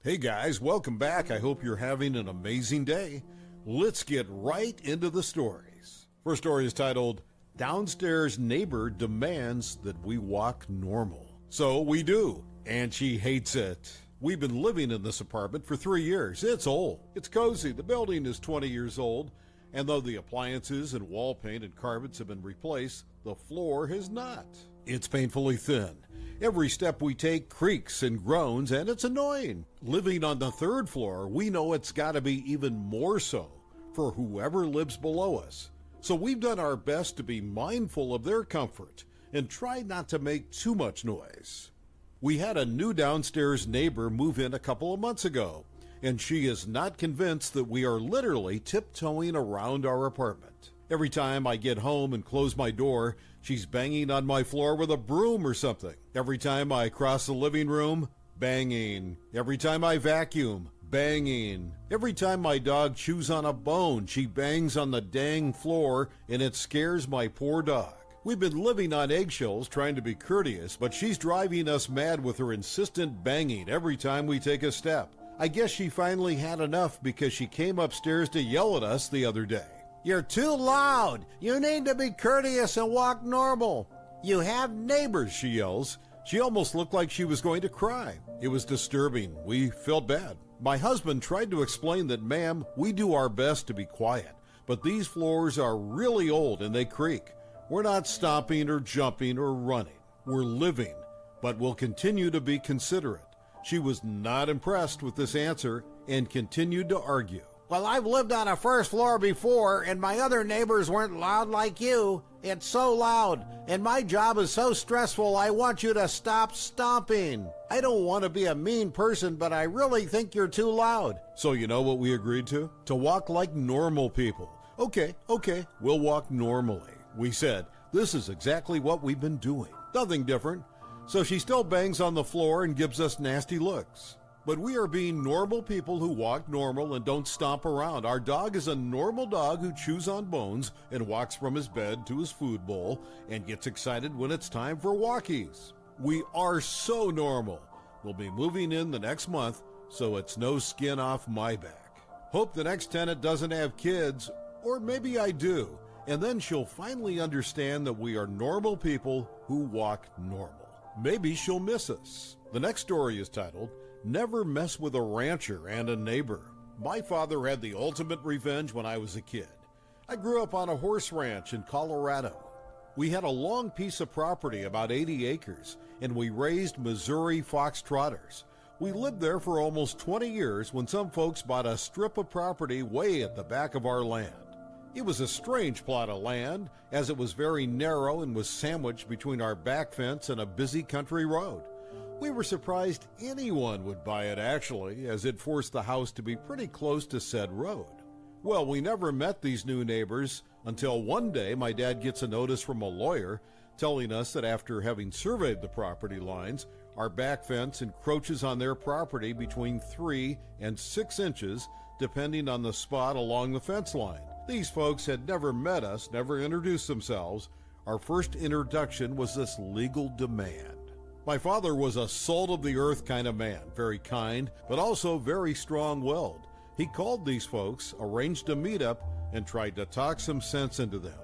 Hey guys, welcome back. I hope you're having an amazing day. Let's get right into the stories. First story is titled, Downstairs Neighbor Demands That We Walk Normal. So we do, and she hates it. We've been living in this apartment for 3 years. It's old. It's cozy. The building is 20 years old, and though the appliances and wall paint and carpets have been replaced, the floor has not. It's painfully thin. Every step we take creaks and groans, and it's annoying. Living on the third floor, we know it's got to be even more so for whoever lives below us. So we've done our best to be mindful of their comfort and try not to make too much noise. We had a new downstairs neighbor move in a couple of months ago, and she is not convinced that we are literally tiptoeing around our apartment. Every time I get home and close my door, she's banging on my floor with a broom or something. Every time I cross the living room, banging. Every time I vacuum, banging. Every time my dog chews on a bone, she bangs on the dang floor, and it scares my poor dog. We've been living on eggshells trying to be courteous, but she's driving us mad with her insistent banging every time we take a step. I guess she finally had enough because she came upstairs to yell at us the other day. You're too loud. You need to be courteous and walk normal. You have neighbors, she yells. She almost looked like she was going to cry. It was disturbing. We felt bad. My husband tried to explain that, ma'am, we do our best to be quiet, but these floors are really old and they creak. We're not stomping or jumping or running. We're living, but we'll continue to be considerate. She was not impressed with this answer and continued to argue. Well, I've lived on a first floor before, and my other neighbors weren't loud like you. It's so loud, and my job is so stressful, I want you to stop stomping. I don't want to be a mean person, but I really think you're too loud. So you know what we agreed to? To walk like normal people. Okay, we'll walk normally. We said, this is exactly what we've been doing. Nothing different. So she still bangs on the floor and gives us nasty looks. But we are being normal people who walk normal and don't stomp around. Our dog is a normal dog who chews on bones and walks from his bed to his food bowl and gets excited when it's time for walkies. We are so normal. We'll be moving in the next month, so it's no skin off my back. Hope the next tenant doesn't have kids, or maybe I do, and then she'll finally understand that we are normal people who walk normal. Maybe she'll miss us. The next story is titled, Never Mess with a Rancher and a Neighbor. My father had the ultimate revenge when I was a kid. I grew up on a horse ranch in Colorado. We had a long piece of property, about 80 acres, and we raised Missouri fox trotters. We lived there for almost 20 years when some folks bought a strip of property way at the back of our land. It was a strange plot of land, as it was very narrow and was sandwiched between our back fence and a busy country road. We were surprised anyone would buy it, actually, as it forced the house to be pretty close to said road. Well, we never met these new neighbors until one day my dad gets a notice from a lawyer telling us that after having surveyed the property lines, our back fence encroaches on their property between 3 and 6 inches, depending on the spot along the fence line. These folks had never met us, never introduced themselves. Our first introduction was this legal demand. My father was a salt-of-the-earth kind of man, very kind, but also very strong-willed. He called these folks, arranged a meetup, and tried to talk some sense into them.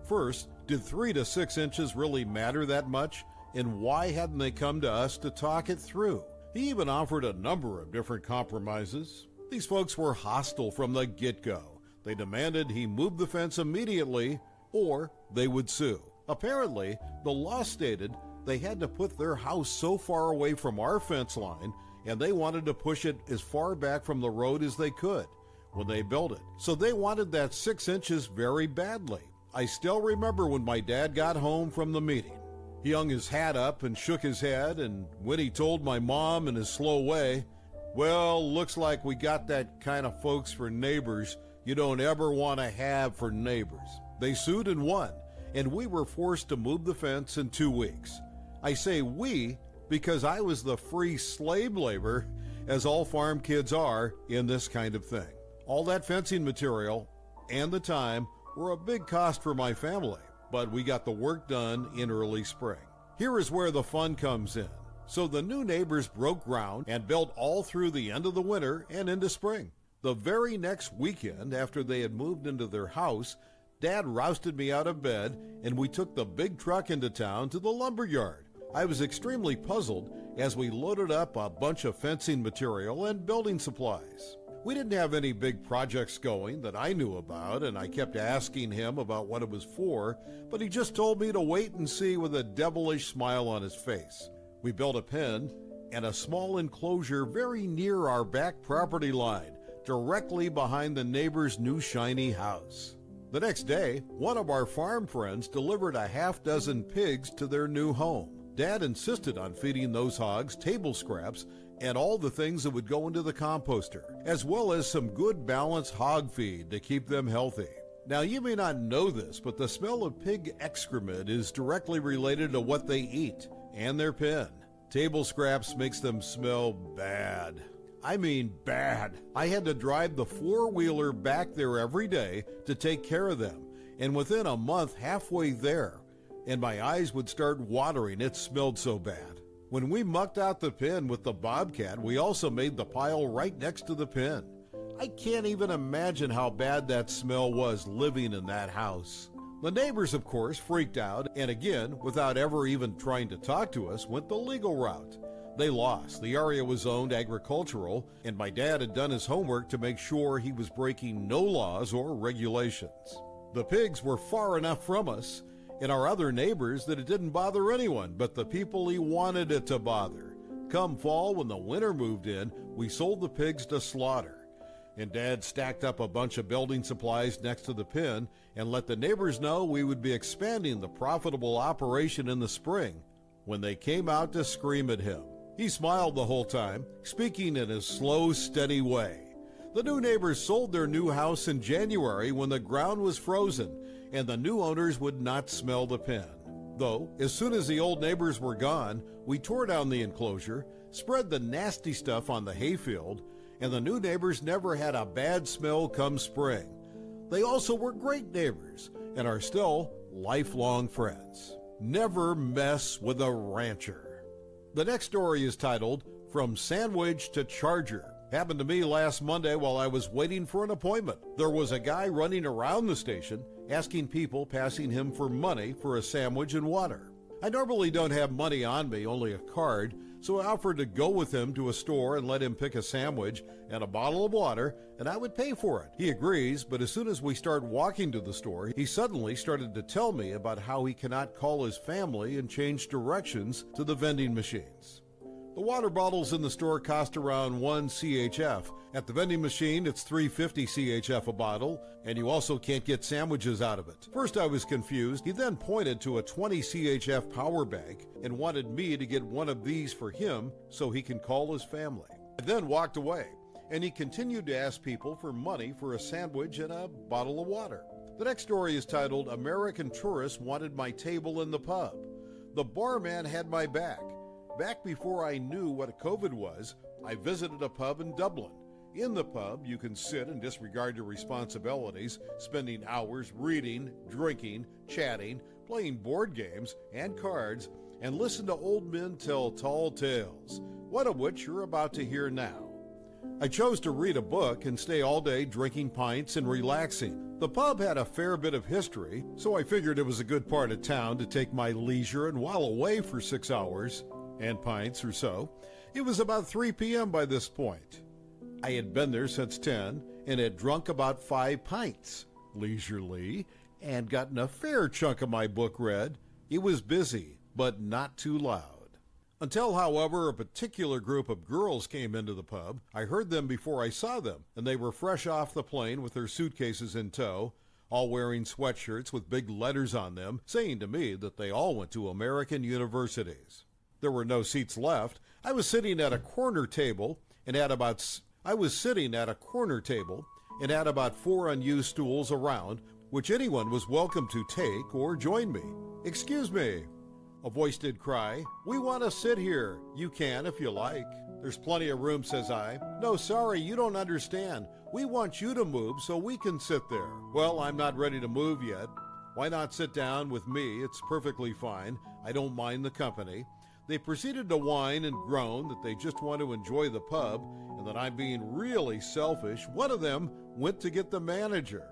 First, did 3 to 6 inches really matter that much? And why hadn't they come to us to talk it through? He even offered a number of different compromises. These folks were hostile from the get-go. They demanded he move the fence immediately, or they would sue. Apparently, the law stated they had to put their house so far away from our fence line, and they wanted to push it as far back from the road as they could when they built it. So they wanted that 6 inches very badly. I still remember when my dad got home from the meeting. He hung his hat up and shook his head, and when he told my mom in his slow way, well, looks like we got that kind of folks for neighbors you don't ever want to have for neighbors. They sued and won, and we were forced to move the fence in 2 weeks. I say we because I was the free slave labor, as all farm kids are in this kind of thing. All that fencing material and the time were a big cost for my family, but we got the work done in early spring. Here is where the fun comes in. So the new neighbors broke ground and built all through the end of the winter and into spring. The very next weekend after they had moved into their house, Dad rousted me out of bed and we took the big truck into town to the lumber yard. I was extremely puzzled as we loaded up a bunch of fencing material and building supplies. We didn't have any big projects going that I knew about, and I kept asking him about what it was for, but he just told me to wait and see with a devilish smile on his face. We built a pen and a small enclosure very near our back property line, directly behind the neighbor's new shiny house. The next day, one of our farm friends delivered a half-dozen pigs to their new home. Dad insisted on feeding those hogs table scraps and all the things that would go into the composter, as well as some good balanced hog feed to keep them healthy. Now, you may not know this, but the smell of pig excrement is directly related to what they eat and their pen. Table scraps makes them smell bad. I mean bad. I had to drive the four-wheeler back there every day to take care of them, and within a month, halfway there, and my eyes would start watering. It smelled so bad. When we mucked out the pen with the Bobcat, we also made the pile right next to the pen. I can't even imagine how bad that smell was living in that house. The neighbors, of course, freaked out, and again, without ever even trying to talk to us, went the legal route. They lost. The area was zoned agricultural, and my dad had done his homework to make sure he was breaking no laws or regulations. The pigs were far enough from us and our other neighbors that it didn't bother anyone but the people he wanted it to bother. Come fall, when the winter moved in, we sold the pigs to slaughter, and Dad stacked up a bunch of building supplies next to the pen and let the neighbors know we would be expanding the profitable operation in the spring when they came out to scream at him. He smiled the whole time, speaking in his slow, steady way. The new neighbors sold their new house in January when the ground was frozen and the new owners would not smell the pen. Though, as soon as the old neighbors were gone, we tore down the enclosure, spread the nasty stuff on the hayfield, and the new neighbors never had a bad smell come spring. They also were great neighbors and are still lifelong friends. Never mess with a rancher. The next story is titled, From Sandwich to Charger. Happened to me last Monday while I was waiting for an appointment. There was a guy running around the station asking people passing him for money for a sandwich and water. I normally don't have money on me, only a card, so I offered to go with him to a store and let him pick a sandwich and a bottle of water, and I would pay for it. He agrees, but as soon as we start walking to the store, he suddenly started to tell me about how he cannot call his family and change directions to the vending machines. The water bottles in the store cost around 1 CHF. At the vending machine, it's 350 CHF a bottle, and you also can't get sandwiches out of it. First I was confused. He then pointed to a 20 CHF power bank and wanted me to get one of these for him so he can call his family. I then walked away, and he continued to ask people for money for a sandwich and a bottle of water. The next story is titled, American Tourists Wanted My Table in the Pub. The barman had my back. Back before I knew what COVID was, I visited a pub in Dublin. In the pub, you can sit and disregard your responsibilities, spending hours reading, drinking, chatting, playing board games and cards, and listen to old men tell tall tales, one of which you're about to hear now. I chose to read a book and stay all day drinking pints and relaxing. The pub had a fair bit of history, so I figured it was a good part of town to take my leisure and while away for 6 hours. And pints or so. It was about 3 p.m. by this point. I had been there since 10 and had drunk about 5 pints, leisurely, and gotten a fair chunk of my book read. It was busy, but not too loud. Until, however, a particular group of girls came into the pub. I heard them before I saw them, and they were fresh off the plane with their suitcases in tow, all wearing sweatshirts with big letters on them, saying to me that they all went to American universities. There were no seats left. I was sitting at a corner table and had about 4 unused stools around, which anyone was welcome to take or join me. "Excuse me," a voice did cry. "We want to sit here. You can if you like." "There's plenty of room," says I. "No, sorry, you don't understand. We want you to move so we can sit there." "Well, I'm not ready to move yet." "Why not sit down with me? It's perfectly fine. I don't mind the company." They proceeded to whine and groan that they just want to enjoy the pub and that I'm being really selfish. One of them went to get the manager.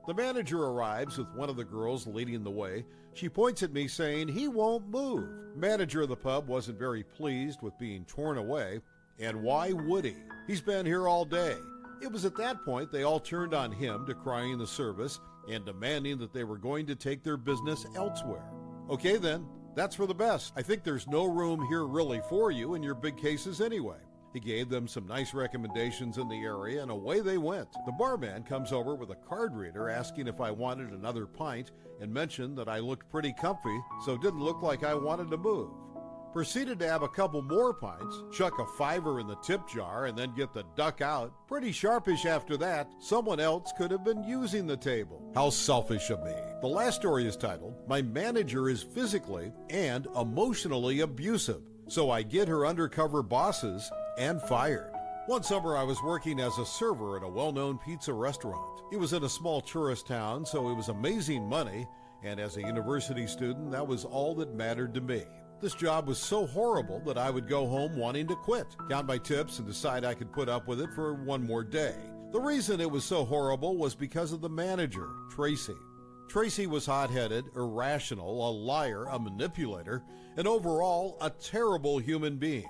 The manager arrives with one of the girls leading the way. She points at me saying he won't move. Manager of the pub wasn't very pleased with being torn away, and why would he? He's been here all day. It was at that point they all turned on him, decrying the service and demanding that they were going to take their business elsewhere. Okay then, that's for the best. I think there's no room here really for you in your big cases anyway. He gave them some nice recommendations in the area, and away they went. The barman comes over with a card reader asking if I wanted another pint and mentioned that I looked pretty comfy, so it didn't look like I wanted to move. Proceeded to have a couple more pints, chuck a $5 in the tip jar, and then get the duck out. Pretty sharpish after that. Someone else could have been using the table. How selfish of me. The last story is titled, My Manager is Physically and Emotionally Abusive, so I Get Her Undercover Bosses and Fired. One summer I was working as a server at a well-known pizza restaurant. It was in a small tourist town, so it was amazing money, and as a university student, that was all that mattered to me. This job was so horrible that I would go home wanting to quit, count my tips, and decide I could put up with it for one more day. The reason it was so horrible was because of the manager, Tracy. Tracy was hot-headed, irrational, a liar, a manipulator, and overall a terrible human being.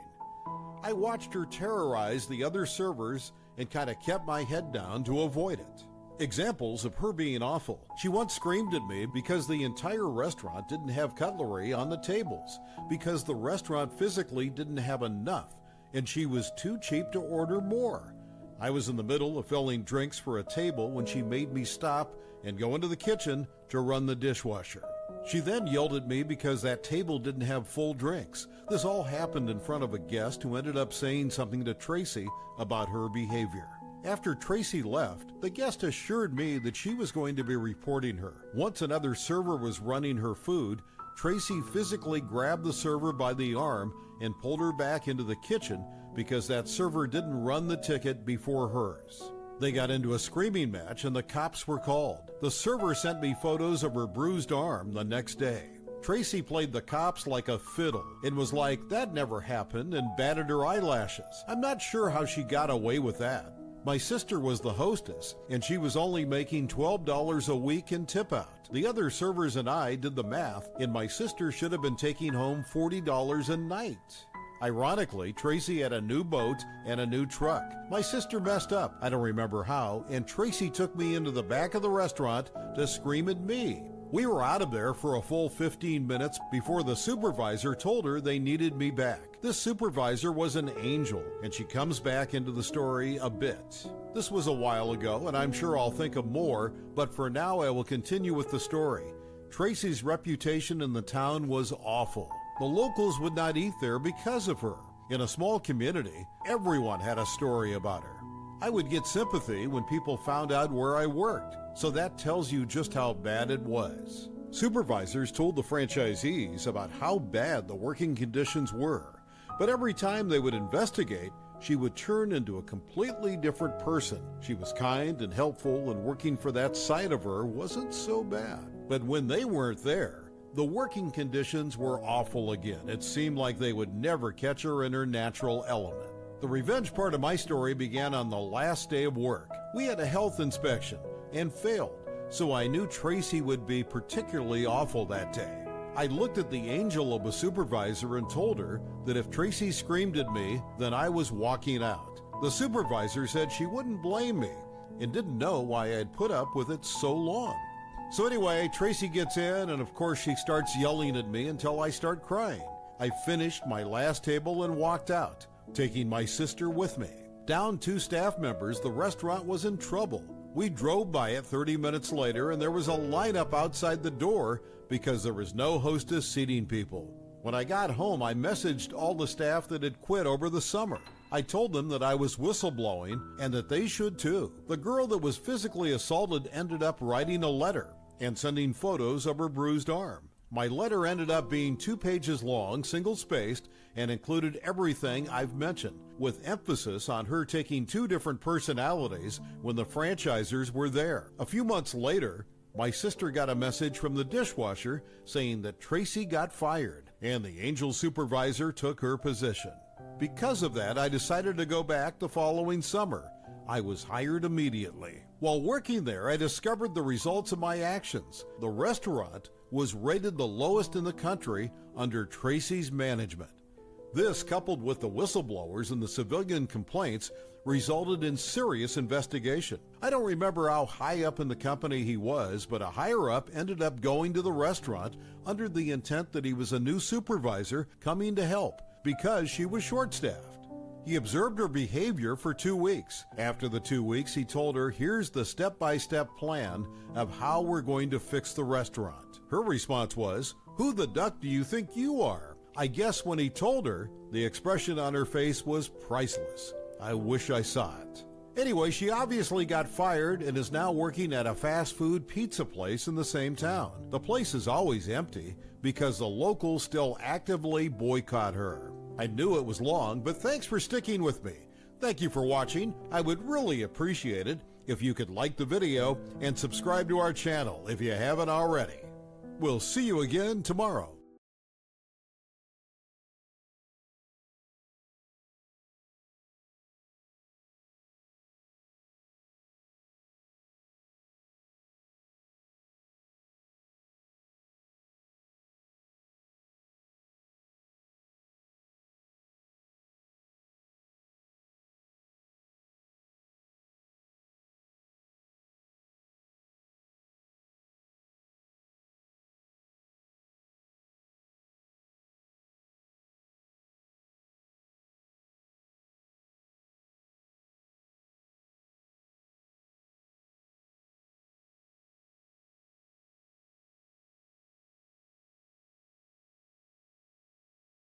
I watched her terrorize the other servers and kind of kept my head down to avoid it. Examples of her being awful. She once screamed at me because the entire restaurant didn't have cutlery on the tables, because the restaurant physically didn't have enough, and she was too cheap to order more. I was in the middle of filling drinks for a table when she made me stop and go into the kitchen to run the dishwasher. She then yelled at me because that table didn't have full drinks. This all happened in front of a guest who ended up saying something to Tracy about her behavior. After Tracy left, the guest assured me that she was going to be reporting her. Once another server was running her food, Tracy physically grabbed the server by the arm and pulled her back into the kitchen because that server didn't run the ticket before hers. They got into a screaming match and the cops were called. The server sent me photos of her bruised arm the next day. Tracy played the cops like a fiddle and was like, that never happened, and batted her eyelashes. I'm not sure how she got away with that. My sister was the hostess, and she was only making $12 a week in tip-out. The other servers and I did the math, and my sister should have been taking home $40 a night. Ironically, Tracy had a new boat and a new truck. My sister messed up, I don't remember how, and Tracy took me into the back of the restaurant to scream at me. We were out of there for a full 15 minutes before the supervisor told her they needed me back. This supervisor was an angel, and she comes back into the story a bit. This was a while ago, and I'm sure I'll think of more, but for now I will continue with the story. Tracy's reputation in the town was awful. The locals would not eat there because of her. In a small community, everyone had a story about her. I would get sympathy when people found out where I worked, so that tells you just how bad it was. Supervisors told the franchisees about how bad the working conditions were, but every time they would investigate, she would turn into a completely different person. She was kind and helpful, and working for that side of her wasn't so bad. But when they weren't there, the working conditions were awful again. It seemed like they would never catch her in her natural element. The revenge part of my story began on the last day of work. We had a health inspection and failed, so I knew Tracy would be particularly awful that day. I looked at the angel of a supervisor and told her that if Tracy screamed at me, then I was walking out. The supervisor said she wouldn't blame me and didn't know why I had put up with it so long. So anyway, Tracy gets in, and of course she starts yelling at me until I start crying. I finished my last table and walked out, taking my sister with me. Down 2 staff members, the restaurant was in trouble. We drove by it 30 minutes later, and there was a lineup outside the door because there was no hostess seating people. When I got home, I messaged all the staff that had quit over the summer. I told them that I was whistleblowing and that they should too. The girl that was physically assaulted ended up writing a letter and sending photos of her bruised arm. My letter ended up being 2 pages long, single-spaced, and included everything I've mentioned, with emphasis on her taking 2 different personalities when the franchisers were there. A few months later, my sister got a message from the dishwasher saying that Tracy got fired, and the Angel supervisor took her position. Because of that, I decided to go back the following summer. I was hired immediately. While working there, I discovered the results of my actions. The restaurant was rated the lowest in the country under Tracy's management. This, coupled with the whistleblowers and the civilian complaints, resulted in serious investigation. I don't remember how high up in the company he was, but a higher-up ended up going to the restaurant under the intent that he was a new supervisor coming to help because she was short-staffed. He observed her behavior for 2 weeks. After the 2 weeks, he told her, "Here's the step-by-step plan of how we're going to fix the restaurant." Her response was, "Who the duck do you think you are?" I guess when he told her, the expression on her face was priceless. I wish I saw it. Anyway, she obviously got fired and is now working at a fast food pizza place in the same town. The place is always empty because the locals still actively boycott her. I knew it was long, but thanks for sticking with me. Thank you for watching. I would really appreciate it if you could like the video and subscribe to our channel if you haven't already. We'll see you again tomorrow.